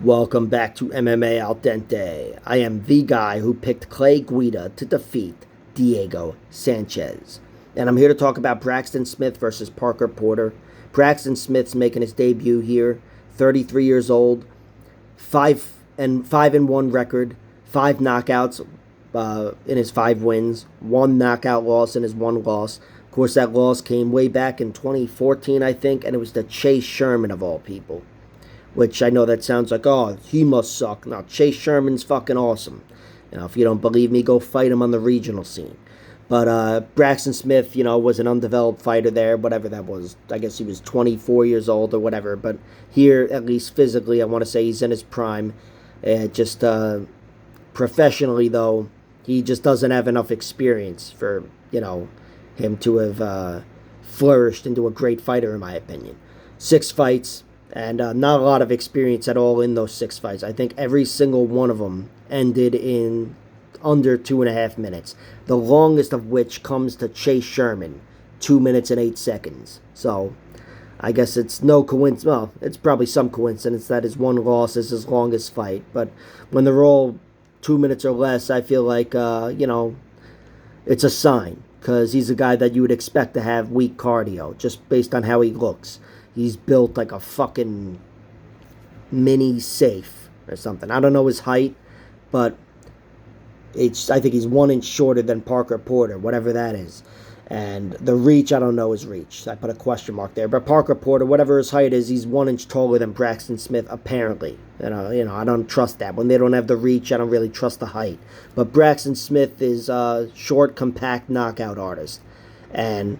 Welcome back to MMA Al Dente. I am the guy who picked Clay Guida to defeat Diego Sanchez. And I'm here to talk about Braxton Smith versus Parker Porter. Braxton Smith's making his debut here, 33 years old, 5-1 record, 5 knockouts in his 5 wins, 1 knockout loss in his 1 loss. Of course, that loss came way back in 2014, I think, and it was to Chase Sherman of all people. Which I know that sounds like, oh, he must suck. No, Chase Sherman's fucking awesome. If you don't believe me, go fight him on the regional scene. But Braxton Smith, was an undeveloped fighter there, whatever that was. I guess he was 24 years old or whatever. But here, at least physically, I want to say he's in his prime. Just professionally, though, he just doesn't have enough experience for, him to have flourished into a great fighter, in my opinion. 6 fights, and not a lot of experience at all in those 6 fights. I think every single one of them ended in under 2.5 minutes. The longest of which comes to Chase Sherman, 2 minutes and 8 seconds. So I guess it's no coincidence. Well, it's probably some coincidence that his 1 loss is his longest fight. But when they're all 2 minutes or less, I feel like it's a sign, because he's a guy that you would expect to have weak cardio just based on how he looks. He's built like a fucking mini safe or something. I don't know his height, but I think he's 1 inch shorter than Parker Porter, whatever that is. And the reach, I don't know his reach. I put a question mark there. But Parker Porter, whatever his height is, he's 1 inch taller than Braxton Smith, apparently. I don't trust that. When they don't have the reach, I don't really trust the height. But Braxton Smith is a short, compact knockout artist. And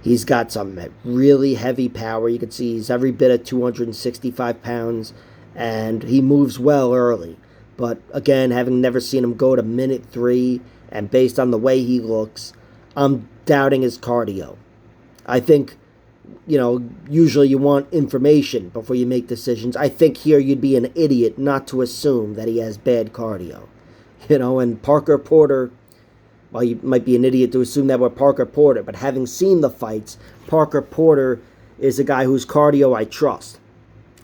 he's got some really heavy power. You can see he's every bit of 265 pounds, and he moves well early. But again, having never seen him go to minute 3, and based on the way he looks, I'm doubting his cardio. I think, usually you want information before you make decisions. I think here you'd be an idiot not to assume that he has bad cardio. And Parker Porter, well, you might be an idiot to assume that with Parker Porter, but having seen the fights, Parker Porter is a guy whose cardio I trust.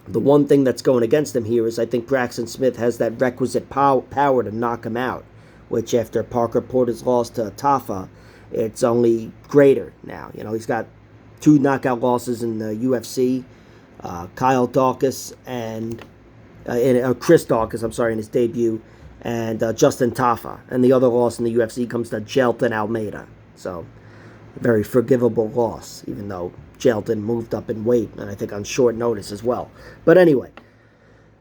The one thing that's going against him here is I think Braxton Smith has that requisite power to knock him out, which after Parker Porter's loss to Tafa, it's only greater now. He's got 2 knockout losses in the UFC, Kyle Dawkins and Chris Dawkins, in his debut, and Justin Tafa. And the other loss in the UFC comes to Jelton Almeida. So, a very forgivable loss, even though Jelton moved up in weight, and I think on short notice as well. But anyway,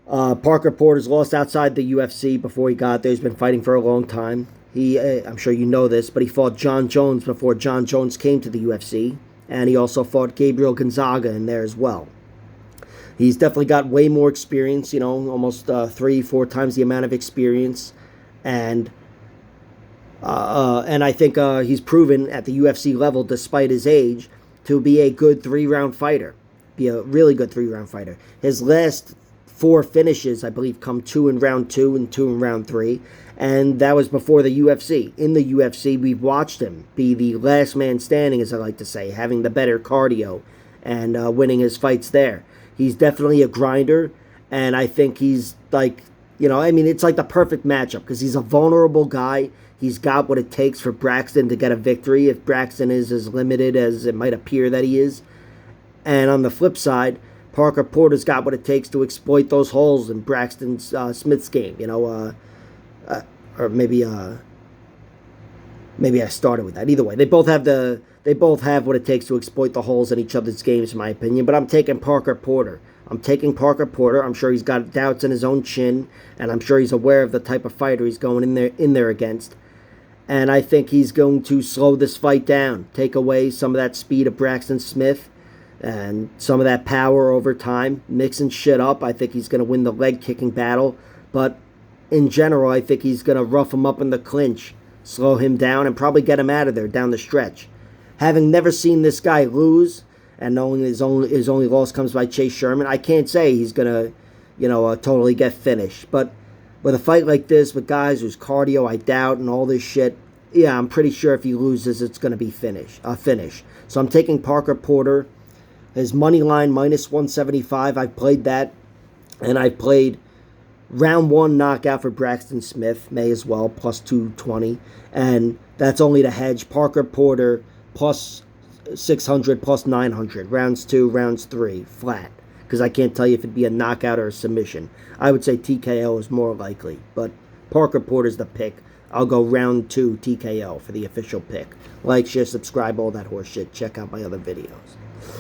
Parker Porter's lost outside the UFC before he got there. He's been fighting for a long time. I'm sure you know this, but he fought John Jones before John Jones came to the UFC, and he also fought Gabriel Gonzaga in there as well. He's definitely got way more experience, almost 3-4 times the amount of experience. And I think he's proven at the UFC level, despite his age, to be a good 3-round fighter. Be a really good 3-round fighter. His last 4 finishes, I believe, come 2 in round 2 and 2 in round 3. And that was before the UFC. In the UFC, we've watched him be the last man standing, as I like to say, having the better cardio and winning his fights there. He's definitely a grinder, and I think he's like, it's like the perfect matchup because he's a vulnerable guy. He's got what it takes for Braxton to get a victory if Braxton is as limited as it might appear that he is. And on the flip side, Parker Porter's got what it takes to exploit those holes in Braxton Smith's game, or maybe I started with that. Either way, they both have what it takes to exploit the holes in each other's games, in my opinion. But I'm taking Parker Porter. I'm sure he's got doubts in his own chin, and I'm sure he's aware of the type of fighter he's going in there against. And I think he's going to slow this fight down, take away some of that speed of Braxton Smith and some of that power over time, mixing shit up. I think he's going to win the leg kicking battle. But in general, I think he's going to rough him up in the clinch, slow him down, and probably get him out of there down the stretch. Having never seen this guy lose, and knowing his only loss comes by Chase Sherman, I can't say he's going to, totally get finished. But with a fight like this, with guys whose cardio I doubt and all this shit, yeah, I'm pretty sure if he loses, it's going to be a finish. So I'm taking Parker Porter. His money line, -175, I've played that, and I've played Round one knockout for Braxton Smith, may as well, plus 220. And that's only the hedge. Parker Porter, plus 600, plus 900. Rounds two, rounds three, flat. Because I can't tell you if it'd be a knockout or a submission. I would say TKO is more likely. But Parker Porter's the pick. I'll go round two TKO for the official pick. Like, share, subscribe, all that horse shit. Check out my other videos.